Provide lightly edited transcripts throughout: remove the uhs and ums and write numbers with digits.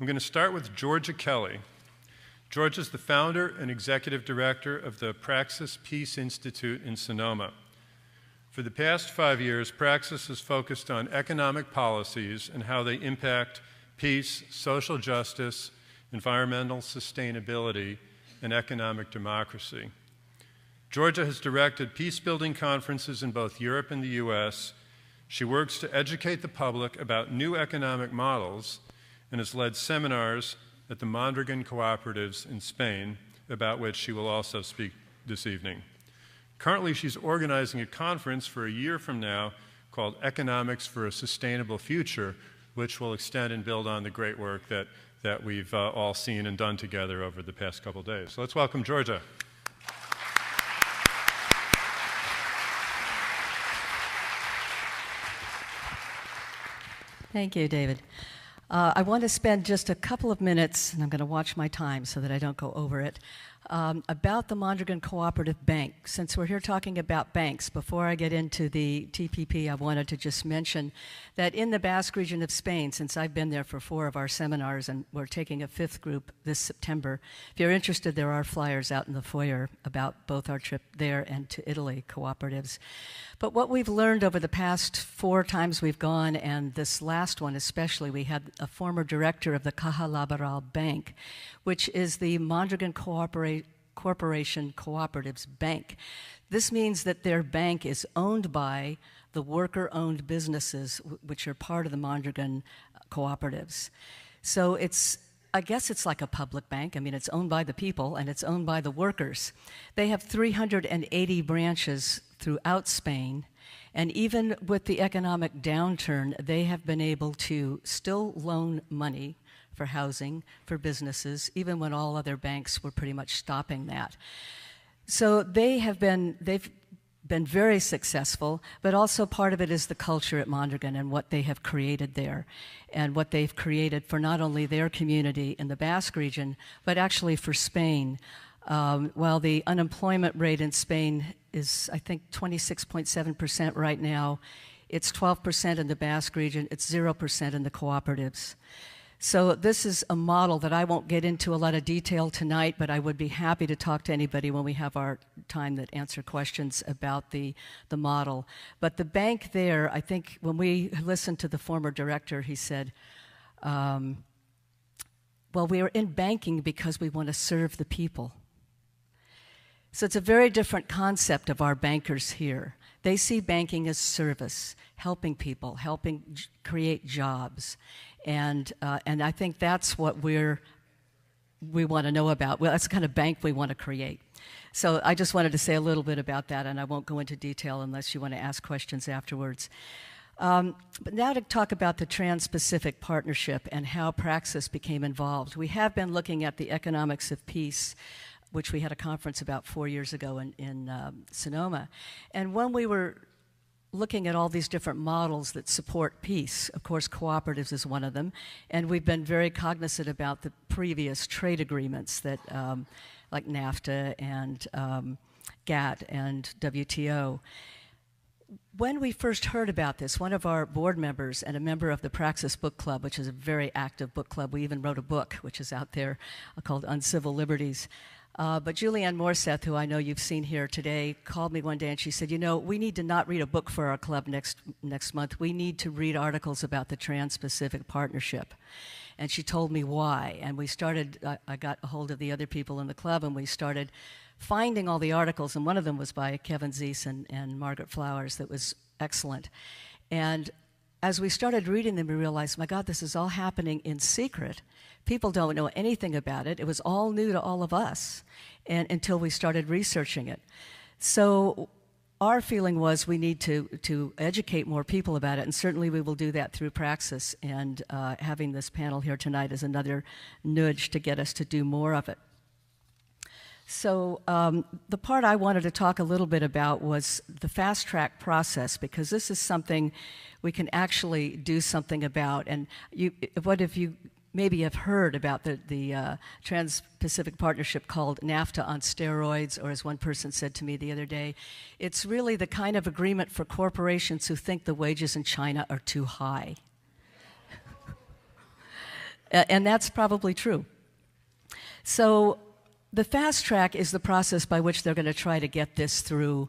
I'm going to start with Georgia Kelly. Georgia is the founder and executive director of the Praxis Peace Institute in Sonoma. For the past 5 years, Praxis has focused on economic policies and how they impact peace, social justice, environmental sustainability, and economic democracy. Georgia has directed peace-building conferences in both Europe and the US. She works to educate the public about new economic models and has led seminars at the Mondragon Cooperatives in Spain, about which she will also speak this evening. Currently, she's organizing a conference for a year from now called Economics for a Sustainable Future, which will extend and build on the great work that we've all seen and done together over the past couple days. So let's welcome Georgia. Thank you, David. I want to spend just a couple of minutes, and I'm going to watch my time so that I don't go over it, about the Mondragon Cooperative Bank. Since we're here talking about banks, before I get into the TPP, I wanted to just mention that in the Basque region of Spain, since I've been there for 4 of our seminars, and we're taking a 5th group this September, if you're interested, there are flyers out in the foyer about both our trip there and to Italy cooperatives. But what we've learned over the past 4 times we've gone, and this last one especially, we had a former director of the Caja Laboral Bank, which is the Mondragon Corporation Cooperatives Bank. This means that their bank is owned by the worker-owned businesses, which are part of the Mondragon cooperatives. So I guess it's like a public bank. I mean, it's owned by the people and it's owned by the workers. They have 380 branches throughout Spain, and even with the economic downturn, they have been able to still loan money for housing, for businesses, even when all other banks were pretty much stopping that. So they've been very successful, but also part of it is the culture at Mondragon and what they have created there, and what they've created for not only their community in the Basque region, but actually for Spain. While the unemployment rate in Spain is, I think, 26.7% right now, it's 12% in the Basque region, it's 0% in the cooperatives. So this is a model that I won't get into a lot of detail tonight, but I would be happy to talk to anybody when we have our time that answer questions about the model. But the bank there, I think when we listened to the former director, he said, well, we are in banking because we want to serve the people. So it's a very different concept of our bankers here. They see banking as service, helping people, helping create jobs. And I think that's what we want to know about. Well, that's the kind of bank we want to create. So I just wanted to say a little bit about that, and I won't go into detail unless you want to ask questions afterwards. But now to talk about the Trans-Pacific Partnership and how Praxis became involved. We have been looking at the economics of peace, which we had a conference about 4 years ago in Sonoma. And when we were looking at all these different models that support peace, of course, cooperatives is one of them, and we've been very cognizant about the previous trade agreements that, like NAFTA and GATT and WTO. When we first heard about this, one of our board members and a member of the Praxis Book Club, which is a very active book club, we even wrote a book, which is out there, called Uncivil Liberties. But Julianne Morseth, who I know you've seen here today, called me one day and she said, you know, we need to not read a book for our club next month. We need to read articles about the Trans-Pacific Partnership. And she told me why. And we started, I got a hold of the other people in the club, and we started finding all the articles. And one of them was by Kevin Zeese and Margaret Flowers that was excellent. And as we started reading them, we realized, my God, this is all happening in secret. People don't know anything about it. It was all new to all of us until we started researching it. So our feeling was we need to educate more people about it, and certainly we will do that through Praxis, and having this panel here tonight is another nudge to get us to do more of it. So the part I wanted to talk a little bit about was the fast track process, because this is something we can actually do something about. And what if you maybe have heard about the Trans-Pacific Partnership called NAFTA on steroids, or as one person said to me the other day, it's really the kind of agreement for corporations who think the wages in China are too high. And that's probably true. So the fast track is the process by which they're going to try to get this through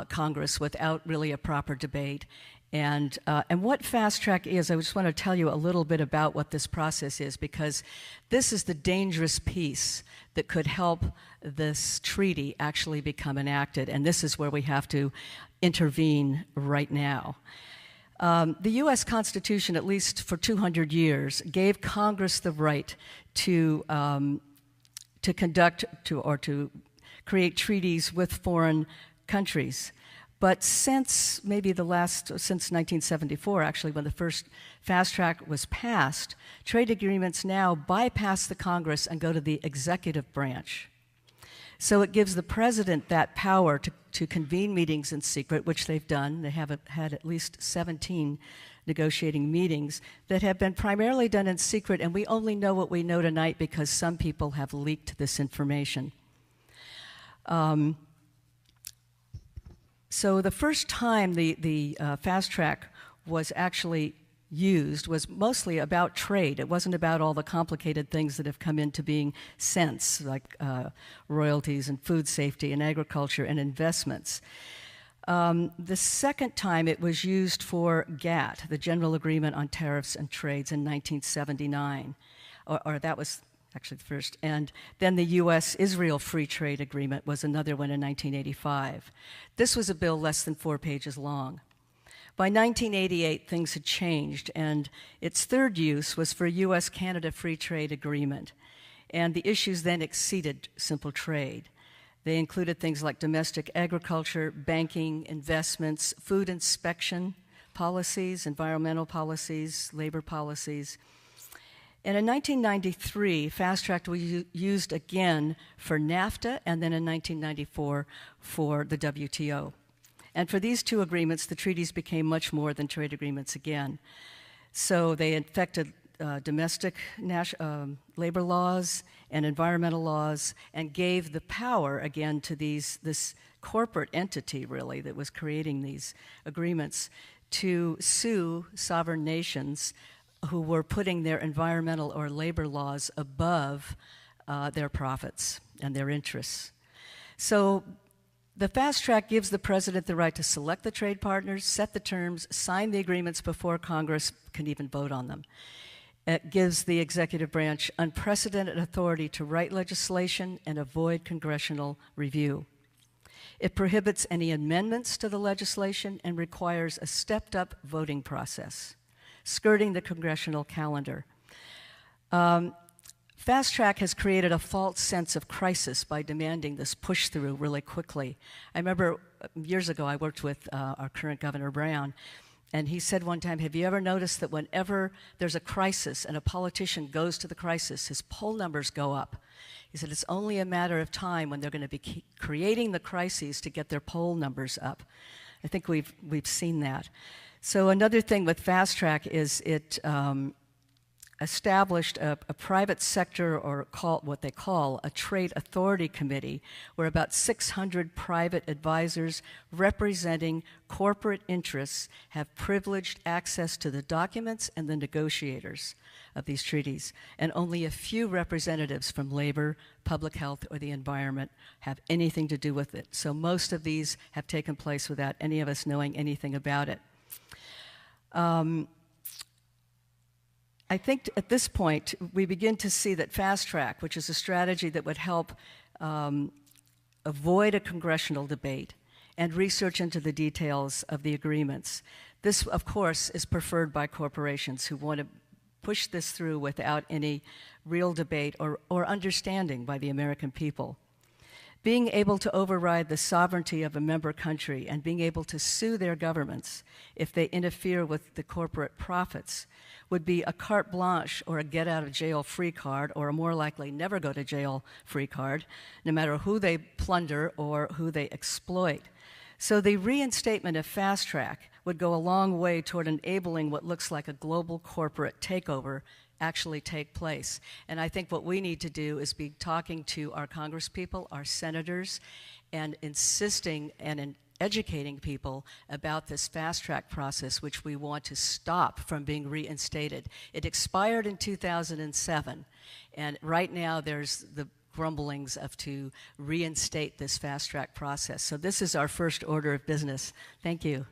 Congress without really a proper debate. And what fast track is, I just want to tell you a little bit about what this process is, because this is the dangerous piece that could help this treaty actually become enacted. And this is where we have to intervene right now. The U.S. Constitution, at least for 200 years, gave Congress the right to conduct or to create treaties with foreign countries. But since 1974, actually, when the first fast track was passed, trade agreements now bypass the Congress and go to the executive branch. So it gives the president that power to convene meetings in secret, which they've done. They have had at least 17 negotiating meetings that have been primarily done in secret, and we only know what we know tonight because some people have leaked this information. So the first time the fast track was actually used was mostly about trade. It wasn't about all the complicated things that have come into being since, like royalties and food safety and agriculture and investments. The second time it was used for GATT, the General Agreement on Tariffs and Trades, in 1979, or that was actually the first. And then the U.S.-Israel Free Trade Agreement was another one in 1985. This was a bill less than 4 pages long. By 1988, things had changed, and its third use was for a U.S.-Canada Free Trade Agreement. And the issues then exceeded simple trade. They included things like domestic agriculture, banking, investments, food inspection policies, environmental policies, labor policies. And in 1993, fast track was used again for NAFTA, and then in 1994 for the WTO. And for these two agreements, the treaties became much more than trade agreements again. So they affected domestic labor laws and environmental laws, and gave the power again to this corporate entity, really, that was creating these agreements, to sue sovereign nations who were putting their environmental or labor laws above their profits and their interests. So the fast track gives the president the right to select the trade partners, set the terms, sign the agreements before Congress can even vote on them. It gives the executive branch unprecedented authority to write legislation and avoid congressional review. It prohibits any amendments to the legislation and requires a stepped-up voting process, skirting the congressional calendar. Fast track has created a false sense of crisis by demanding this push-through really quickly. I remember years ago I worked with our current Governor Brown, and he said one time, have you ever noticed that whenever there's a crisis and a politician goes to the crisis, his poll numbers go up? He said it's only a matter of time when they're going to be creating the crises to get their poll numbers up. I think we've seen that. So another thing with fast track is it established a private sector, or what they call a trade authority committee, where about 600 private advisors representing corporate interests have privileged access to the documents and the negotiators of these treaties. And only a few representatives from labor, public health, or the environment have anything to do with it. So most of these have taken place without any of us knowing anything about it. I think at this point, we begin to see that fast track, which is a strategy that would help avoid a congressional debate and research into the details of the agreements. This, of course, is preferred by corporations who want to push this through without any real debate or understanding by the American people. Being able to override the sovereignty of a member country and being able to sue their governments if they interfere with the corporate profits would be a carte blanche or a get-out-of-jail-free card, or a more likely never-go-to-jail-free card, no matter who they plunder or who they exploit. So the reinstatement of fast track would go a long way toward enabling what looks like a global corporate takeover actually take place. And I think what we need to do is be talking to our congresspeople, our senators, and insisting and educating people about this fast track process, which we want to stop from being reinstated. It expired in 2007, and right now there's the grumblings of to reinstate this fast track process. So this is our first order of business. Thank you.